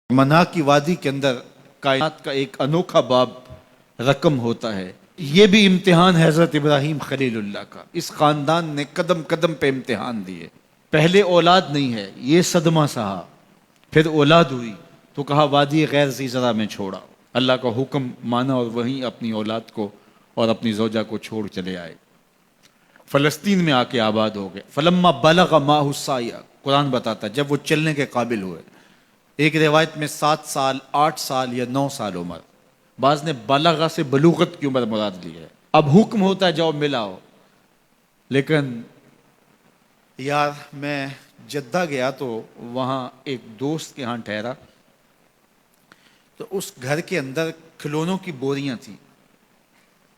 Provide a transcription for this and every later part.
منا کی وادی کے اندر کائنات کا ایک انوکھا باب رقم ہوتا ہے۔ یہ بھی امتحان ہے حضرت ابراہیم خلیل اللہ کا۔ اس خاندان نے قدم قدم پہ امتحان دیے۔ پہلے اولاد نہیں ہے، یہ صدمہ سہا، پھر اولاد ہوئی تو کہا وادی غیر ذی زرع میں چھوڑا۔ اللہ کا حکم مانا اور وہیں اپنی اولاد کو اور اپنی زوجہ کو چھوڑ چلے آئے، فلسطین میں آ کے آباد ہو گئے۔ فلما بلغ معہ السعی، قرآن بتاتا جب وہ چلنے کے قابل ہوئے، ایک روایت میں 7 سال 8 سال یا 9 سال عمر، بعض نے بلغہ سے بلوغت کی عمر مراد لی ہے۔ اب حکم ہوتا ہے جاؤ ملاؤ، لیکن یار میں جدہ گیا تو وہاں ایک دوست کے ہاں ٹھہرا، تو اس گھر کے اندر کھلونوں کی بوریاں تھیں،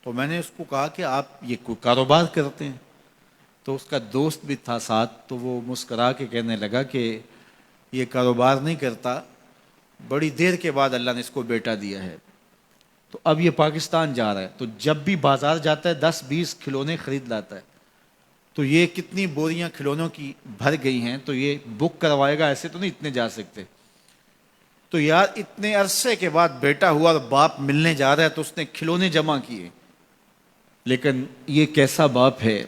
تو میں نے اس کو کہا کہ آپ یہ کوئی کاروبار کرتے ہیں؟ تو اس کا دوست بھی تھا ساتھ، تو وہ مسکرا کے کہنے لگا کہ یہ کاروبار نہیں کرتا، بڑی دیر کے بعد اللہ نے اس کو بیٹا دیا ہے، تو اب یہ پاکستان جا رہا ہے، تو جب بھی بازار جاتا ہے 10-20 کھلونے خرید لاتا ہے، تو یہ کتنی بوریاں کھلونوں کی بھر گئی ہیں، تو یہ بک کروائے گا، ایسے تو نہیں اتنے جا سکتے۔ تو یار اتنے عرصے کے بعد بیٹا ہوا اور باپ ملنے جا رہا ہے، تو اس نے کھلونے جمع کیے۔ لیکن یہ کیسا باپ ہے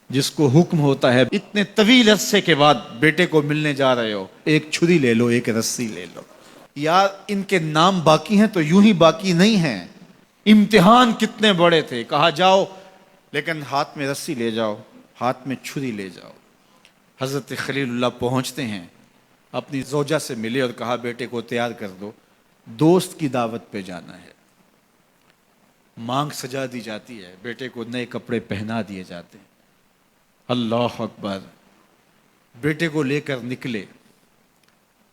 جس کو حکم ہوتا ہے اتنے طویل عرصے کے بعد بیٹے کو ملنے جا رہے ہو، ایک چھری لے لو، ایک رسی لے لو۔ یار ان کے نام باقی ہیں تو یوں ہی باقی نہیں ہیں، امتحان کتنے بڑے تھے۔ کہا جاؤ، لیکن ہاتھ میں رسی لے جاؤ، ہاتھ میں چھری لے جاؤ۔ حضرت خلیل اللہ پہنچتے ہیں، اپنی زوجہ سے ملے اور کہا بیٹے کو تیار کر دو، دوست کی دعوت پہ جانا ہے۔ مانگ سجا دی جاتی ہے، بیٹے کو نئے کپڑے پہنا دیے جاتے ہیں۔ اللہ اکبر، بیٹے کو لے کر نکلے۔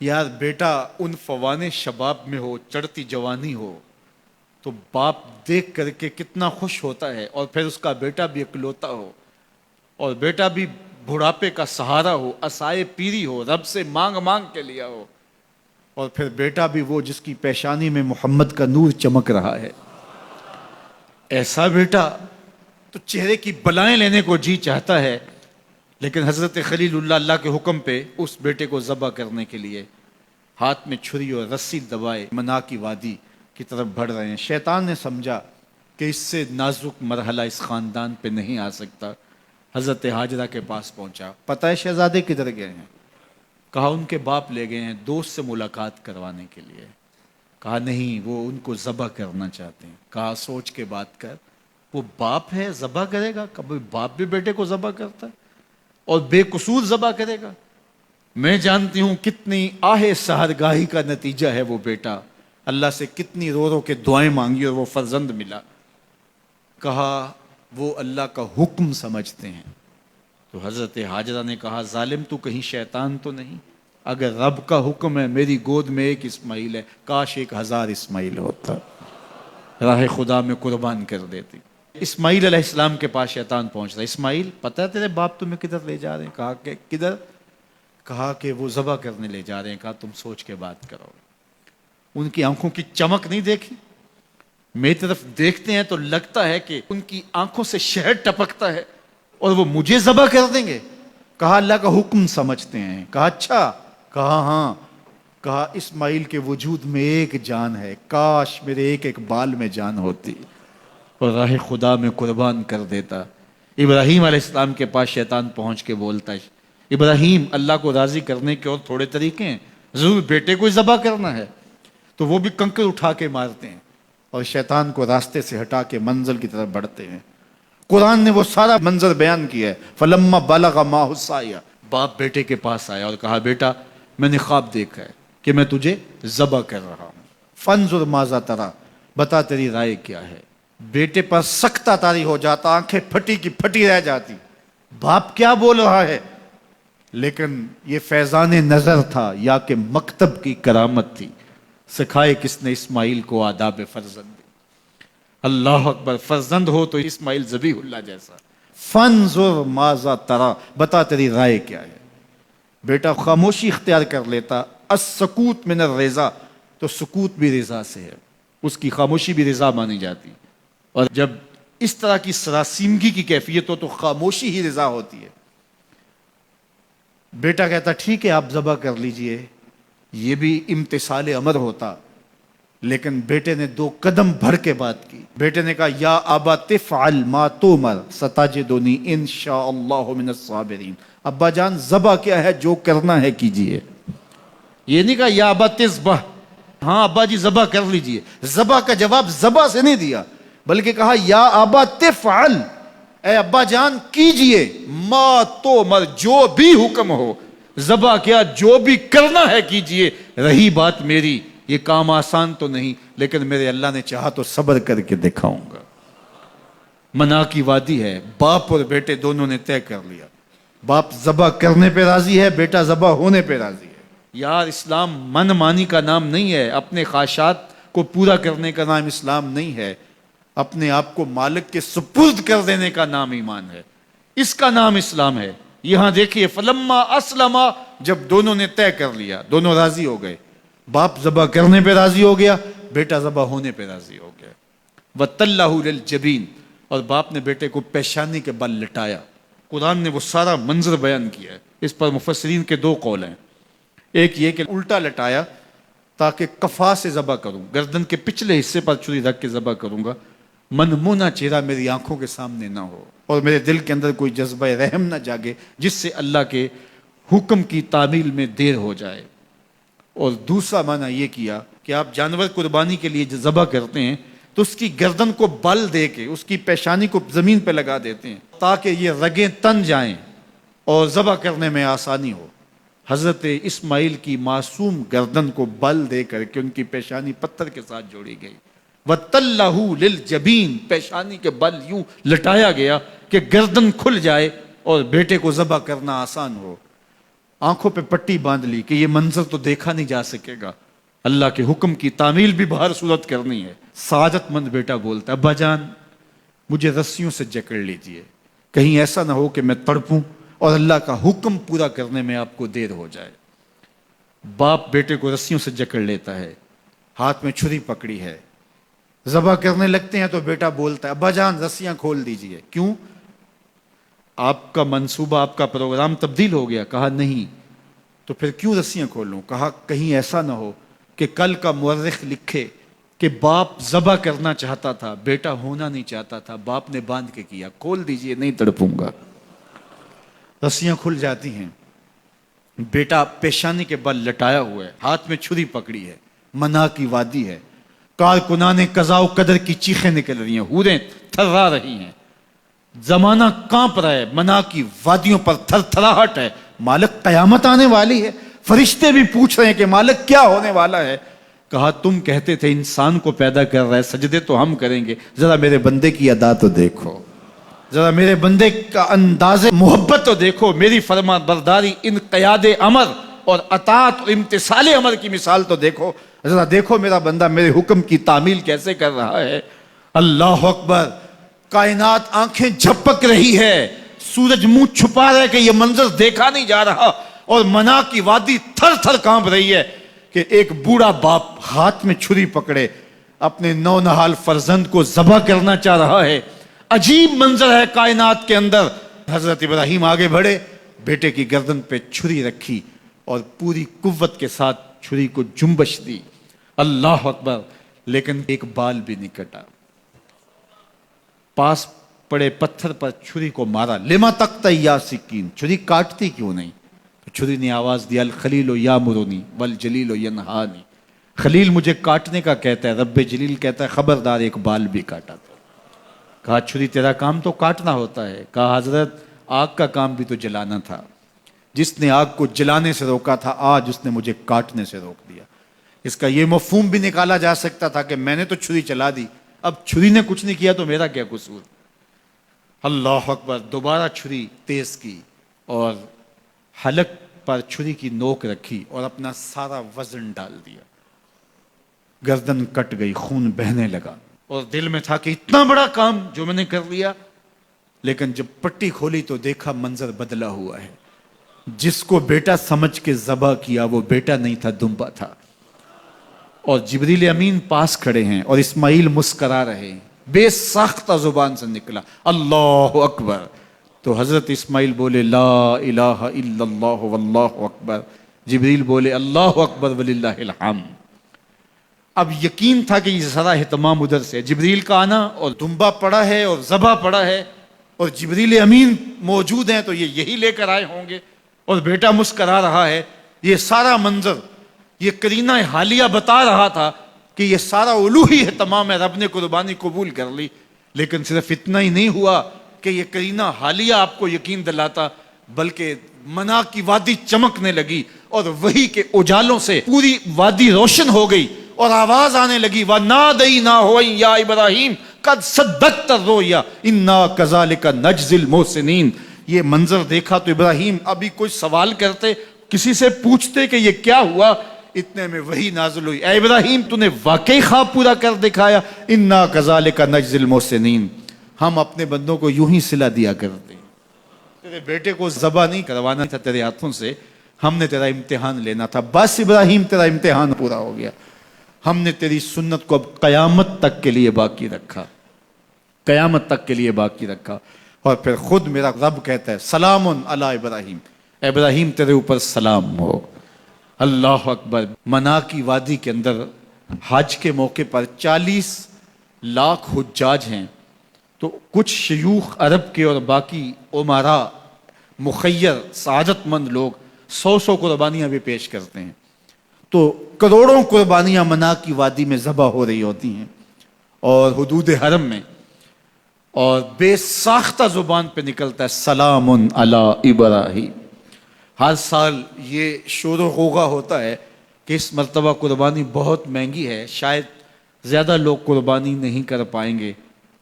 یار بیٹا ان فوان شباب میں ہو، چڑھتی جوانی ہو، تو باپ دیکھ کر کے کتنا خوش ہوتا ہے، اور پھر اس کا بیٹا بھی اکلوتا ہو، اور بیٹا بھی بڑھاپے کا سہارا ہو، عصائے پیری ہو، رب سے مانگ مانگ کے لیا ہو، اور پھر بیٹا بھی وہ جس کی پیشانی میں محمد کا نور چمک رہا ہے۔ ایسا بیٹا تو چہرے کی بلائیں لینے کو جی چاہتا ہے، لیکن حضرت خلیل اللہ اللہ کے حکم پہ اس بیٹے کو ذبح کرنے کے لیے ہاتھ میں چھری اور رسی دبائے منا کی وادی کی طرف بڑھ رہے ہیں۔ شیطان نے سمجھا کہ اس سے نازک مرحلہ اس خاندان پہ نہیں آ سکتا، حضرت حاجرہ کے پاس پہنچا۔ پتہ ہے شہزادے کدھر گئے ہیں؟ کہا ان کے باپ لے گئے ہیں دوست سے ملاقات کروانے کے لیے۔ کہا نہیں، وہ ان کو ذبح کرنا چاہتے ہیں۔ کہا سوچ کے بات کر، وہ باپ ہے ذبح کرے گا؟ کبھی باپ بھی بیٹے کو ذبح کرتا ہے اور بے قصور ذبح کرے گا؟ میں جانتی ہوں کتنی آہ سحرگاہی کا نتیجہ ہے وہ بیٹا، اللہ سے کتنی رو رو کے دعائیں مانگی اور وہ فرزند ملا۔ کہا وہ اللہ کا حکم سمجھتے ہیں۔ تو حضرت حاجرہ نے کہا ظالم تو کہیں شیطان تو نہیں؟ اگر رب کا حکم ہے، میری گود میں ایک اسماعیل ہے، کاش 1000 اسماعیل ہوتا، راہ خدا میں قربان کر دیتی۔ اسماعیل علیہ السلام کے پاس شیطان پہنچ رہا، اسماعیل پتہ ہے تیرے باپ تمہیں کدھر لے جا رہے ہیں؟ کہا کہ کدھر؟ کہا کہ وہ ذبح کرنے لے جا رہے ہیں۔ کہا تم سوچ کے بات کرو۔ ان کی آنکھوں کی چمک نہیں دیکھی؟ میری طرف دیکھتے ہیں تو لگتا ہے کہ ان کی آنکھوں سے شہد ٹپکتا ہے، اور وہ مجھے ذبح کر دیں گے؟ کہا اللہ کا حکم سمجھتے ہیں۔ کہا اچھا؟ کہا ہاں۔ کہا اسماعیل کے وجود میں ایک جان ہے، کاش میرے ایک ایک بال میں جان ہوتی اور راہ خدا میں قربان کر دیتا۔ ابراہیم علیہ السلام کے پاس شیطان پہنچ کے بولتا ہے ابراہیم اللہ کو راضی کرنے کے اور تھوڑے طریقے ہیں، ضرور بیٹے کو ذبح کرنا ہے۔ تو وہ بھی کنکر اٹھا کے مارتے ہیں اور شیطان کو راستے سے ہٹا کے منزل کی طرف بڑھتے ہیں۔ قرآن نے وہ سارا منظر بیان کیا ہے۔ فلما بلغ معہ السعی، باپ بیٹے کے پاس آیا اور کہا بیٹا میں نے خواب دیکھا ہے کہ میں تجھے ذبح کر رہا ہوں، فانظر ماذا تری، بتا تیری رائے کیا ہے۔ بیٹے پر سختہ طاری ہو جاتا، آنکھیں پھٹی کی پھٹی رہ جاتی، باپ کیا بول رہا ہے؟ لیکن یہ فیضان نظر تھا یا کہ مکتب کی کرامت تھی، سکھائے کس نے اسماعیل کو آداب فرزند۔ اللہ اکبر، فرزند ہو تو اسماعیل ذبیح اللہ جیسا۔ فانظر ماذا تری، بتا تیری رائے کیا ہے۔ بیٹا خاموشی اختیار کر لیتا، السکوت من الرضا، تو سکوت بھی رضا سے ہے، اس کی خاموشی بھی رضا مانی جاتی، اور جب اس طرح کی سراسیمگی کی کیفیت ہو تو خاموشی ہی رضا ہوتی ہے۔ بیٹا کہتا ٹھیک ہے آپ ذبح کر لیجئے، یہ بھی امتثال امر ہوتا، لیکن بیٹے نے 2 قدم بڑھ کے بات کی. بیٹے نے کہا یا ابا تفعل ما تؤمر ستجدنی ان شاء اللہ من الصابرین. ابا جان ذبح کیا ہے، جو کرنا ہے کیجئے. یہ نہیں کہا یا ابا تذبح، ہاں ابا جی ذبح کر لیجئے. ذبح کا جواب ذبح سے نہیں دیا، بلکہ کہا یا ابا تفعل، اے ابا جان کیجئے ما تؤمر، جو بھی حکم ہو. ذبح کیا، جو بھی کرنا ہے کیجئے. رہی بات میری، یہ کام آسان تو نہیں، لیکن میرے اللہ نے چاہا تو صبر کر کے دکھاؤں گا. منا کی وادی ہے، باپ اور بیٹے دونوں نے طے کر لیا. باپ ذبح کرنے پہ راضی ہے، بیٹا ذبح ہونے پہ راضی ہے. یار اسلام من مانی کا نام نہیں ہے، اپنے خواہشات کو پورا کرنے کا نام اسلام نہیں ہے، اپنے آپ کو مالک کے سپرد کر دینے کا نام ایمان ہے. اس کا نام اسلام ہے. یہاں دیکھیے فلما اسلما، جب دونوں نے طے کر لیا، دونوں راضی ہو گئے. باپ ذبح کرنے پہ راضی ہو گیا، بیٹا ذبح ہونے پہ راضی ہو گیا. وَتَلَّهُ لِلْجَبِينِ، اور باپ نے بیٹے کو پیشانی کے بل لٹایا. قرآن نے وہ سارا منظر بیان کیا ہے. اس پر مفسرین کے 2 قول ہیں. ایک یہ کہ الٹا لٹایا تاکہ کفا سے ذبح کروں، گردن کے پچھلے حصے پر چھری رکھ کے ذبح کروں گا، منمونہ چہرہ میری آنکھوں کے سامنے نہ ہو اور میرے دل کے اندر کوئی جذبہ رحم نہ جاگے جس سے اللہ کے حکم کی تعمیل میں دیر ہو جائے. اور دوسرا معنی یہ کیا کہ آپ جانور قربانی کے لیے ذبح کرتے ہیں تو اس کی گردن کو بل دے کے اس کی پیشانی کو زمین پہ لگا دیتے ہیں تاکہ یہ رگیں تن جائیں اور ذبح کرنے میں آسانی ہو. حضرت اسماعیل کی معصوم گردن کو بل دے کر کے ان کی پیشانی پتھر کے ساتھ جوڑی گئی. وَتَلَّهُ لِلْجَبِينِ، پیشانی کے بل یوں لٹایا گیا کہ گردن کھل جائے اور بیٹے کو ذبح کرنا آسان ہو. آنکھوں پہ پٹی باندھ لی کہ یہ منظر تو دیکھا نہیں جا سکے گا، اللہ کے حکم کی تعمیل بھی باہر صورت کرنی ہے. سعادت مند بیٹا بولتا ابا جان مجھے رسیوں سے جکڑ لیجئے، کہیں ایسا نہ ہو کہ میں تڑپوں اور اللہ کا حکم پورا کرنے میں آپ کو دیر ہو جائے. باپ بیٹے کو رسیوں سے جکڑ لیتا ہے، ہاتھ میں چھری پکڑی ہے، ذبح کرنے لگتے ہیں تو بیٹا بولتا ہے ابا جان رسیاں کھول دیجئے. کیوں؟ آپ کا منصوبہ، آپ کا پروگرام تبدیل ہو گیا. کہا نہیں. تو پھر کیوں رسیاں کھولوں؟ کہا کہیں ایسا نہ ہو کہ کل کا مورخ لکھے کہ باپ ذبح کرنا چاہتا تھا، بیٹا ہونا نہیں چاہتا تھا، باپ نے باندھ کے کیا. کھول دیجئے، نہیں تڑپوں گا. رسیاں کھل جاتی ہیں. بیٹا پیشانی کے بل لٹایا ہوا ہے، ہاتھ میں چھری پکڑی ہے، منا کی وادی ہے، کارکنان قضاء و قدر کی چیخیں نکل رہی ہیں، حوریں تھرا رہی ہیں، زمانہ کانپ رہا ہے، منا کی وادیوں پر تھر تھراہٹ ہے. مالک قیامت آنے والی ہے. فرشتے بھی پوچھ رہے ہیں کہ مالک کیا ہونے والا ہے. کہا تم کہتے تھے انسان کو پیدا کر رہا ہے، سجدے تو ہم کریں گے، ذرا میرے بندے کی ادا تو دیکھو، ذرا میرے بندے کا انداز محبت تو دیکھو، میری فرما برداری، انقیاد امر اور اطاعت اور امتثال امر کی مثال تو دیکھو، ذرا دیکھو میرا بندہ میرے حکم کی تعمیل کیسے کر رہا ہے. اللہ اکبر. کائنات آنکھیں جھپک رہی ہے، سورج منہ چھپا رہا ہے کہ یہ منظر دیکھا نہیں جا رہا، اور منا کی وادی تھر تھر کانپ رہی ہے کہ ایک بوڑھا باپ ہاتھ میں چھری پکڑے اپنے نونہال فرزند کو ذبح کرنا چاہ رہا ہے. عجیب منظر ہے کائنات کے اندر. حضرت ابراہیم آگے بڑھے، بیٹے کی گردن پہ چھری رکھی اور پوری قوت کے ساتھ چھری کو جنبش دی. اللہ اکبر. لیکن ایک بال بھی نہیں کٹا. پاس پڑے پتھر پر چھری کو مارا. لما تقطع یا سکین، چھری کاٹتی کیوں نہیں؟ تو چھری نے آواز دیا الخلیل یامرنی والجلیل ینہانی، خلیل مجھے کاٹنے کا کہتا ہے، رب جلیل کہتا ہے خبردار ایک بال بھی کاٹا. تو کہا چھری تیرا کام تو کاٹنا ہوتا ہے. کہا حضرت آگ کا کام بھی تو جلانا تھا، جس نے آگ کو جلانے سے روکا تھا آج اس نے مجھے کاٹنے سے روک دیا. اس کا یہ مفہوم بھی نکالا جا سکتا تھا کہ میں نے تو چھری چلا دی، اب چھری نے کچھ نہیں کیا تو میرا کیا قصور. اللہ اکبر. دوبارہ چھری تیز کی اور حلق پر چھری کی نوک رکھی اور اپنا سارا وزن ڈال دیا. گردن کٹ گئی، خون بہنے لگا اور دل میں تھا کہ اتنا بڑا کام جو میں نے کر لیا. لیکن جب پٹی کھولی تو دیکھا منظر بدلا ہوا ہے. جس کو بیٹا سمجھ کے ذبح کیا وہ بیٹا نہیں تھا، دمبا تھا. اور جبریل امین پاس کھڑے ہیں اور اسماعیل مسکرا رہے ہیں. بے ساختہ زبان سے نکلا اللہ اکبر. تو حضرت اسماعیل بولے لا الہ الا اللہ واللہ اکبر. جبریل بولے اللہ اکبر وللہ الحمد۔ اب یقین تھا کہ یہ سارا اہتمام ادھر سے، جبریل کا آنا اور دمبا پڑا ہے اور ذبح پڑا ہے اور جبریل امین موجود ہیں تو یہ یہی لے کر آئے ہوں گے، اور بیٹا مسکرا رہا ہے۔ یہ سارا منظر، یہ قرینہ حالیہ بتا رہا تھا کہ یہ سارا الوہی اہتمام ہے، رب نے قربانی قبول کر لی۔ لیکن صرف اتنا ہی نہیں ہوا کہ یہ قرینہ حالیہ آپ کو یقین دلاتا، بلکہ منا کی وادی چمکنے لگی اور وہی کے اجالوں سے پوری وادی روشن ہو گئی، اور آواز آنے لگی وَنَادَيْنَاهُ يَا إِبْرَاهِيمُ قَدْ صَدَّقْتَ الرُّؤْيَا إِنَّا كَذَلِكَ نَجْزِي الْمُحْسِنِينَ۔ یہ منظر دیکھا تو ابراہیم ابھی کوئی سوال کرتے، کسی سے پوچھتے کہ یہ کیا ہوا، اتنے میں وہی نازل ہوئی، اے ابراہیم تو نے واقعی خواب پورا کر دکھایا، انا کذالک نجزی المحسنین، ہم اپنے بندوں کو یوں ہی صلہ دیا کرتے ہیں۔ تیرے بیٹے کو ذبح نہیں کروانا تھا تیرے ہاتھوں سے، ہم نے تیرا امتحان لینا تھا، بس ابراہیم تیرا امتحان پورا ہو گیا، ہم نے تیری سنت کو اب قیامت تک کے لیے باقی رکھا، قیامت تک کے لیے باقی رکھا۔ اور پھر خود میرا رب کہتا ہے سلام علی ابراہیم، ابراہیم تیرے اوپر سلام ہو۔ اللہ اکبر۔ منا کی وادی کے اندر حج کے موقع پر 40 لاکھ حجاج ہیں، تو کچھ شیوخ عرب کے اور باقی عمرا مخیر سعادت مند لوگ 100 قربانیاں بھی پیش کرتے ہیں، تو کروڑوں قربانیاں منا کی وادی میں ذبح ہو رہی ہوتی ہیں اور حدود حرم میں، اور بے ساختہ زبان پہ نکلتا ہے سلام علی ابراہیم۔ ہر سال یہ شور و غوغا ہوتا ہے کہ اس مرتبہ قربانی بہت مہنگی ہے، شاید زیادہ لوگ قربانی نہیں کر پائیں گے،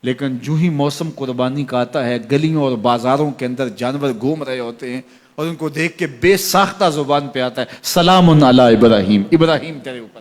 لیکن جو ہی موسم قربانی کا آتا ہے گلیوں اور بازاروں کے اندر جانور گھوم رہے ہوتے ہیں اور ان کو دیکھ کے بے ساختہ زبان پہ آتا ہے سلام علی ابراہیم، ابراہیم تیرے اوپر۔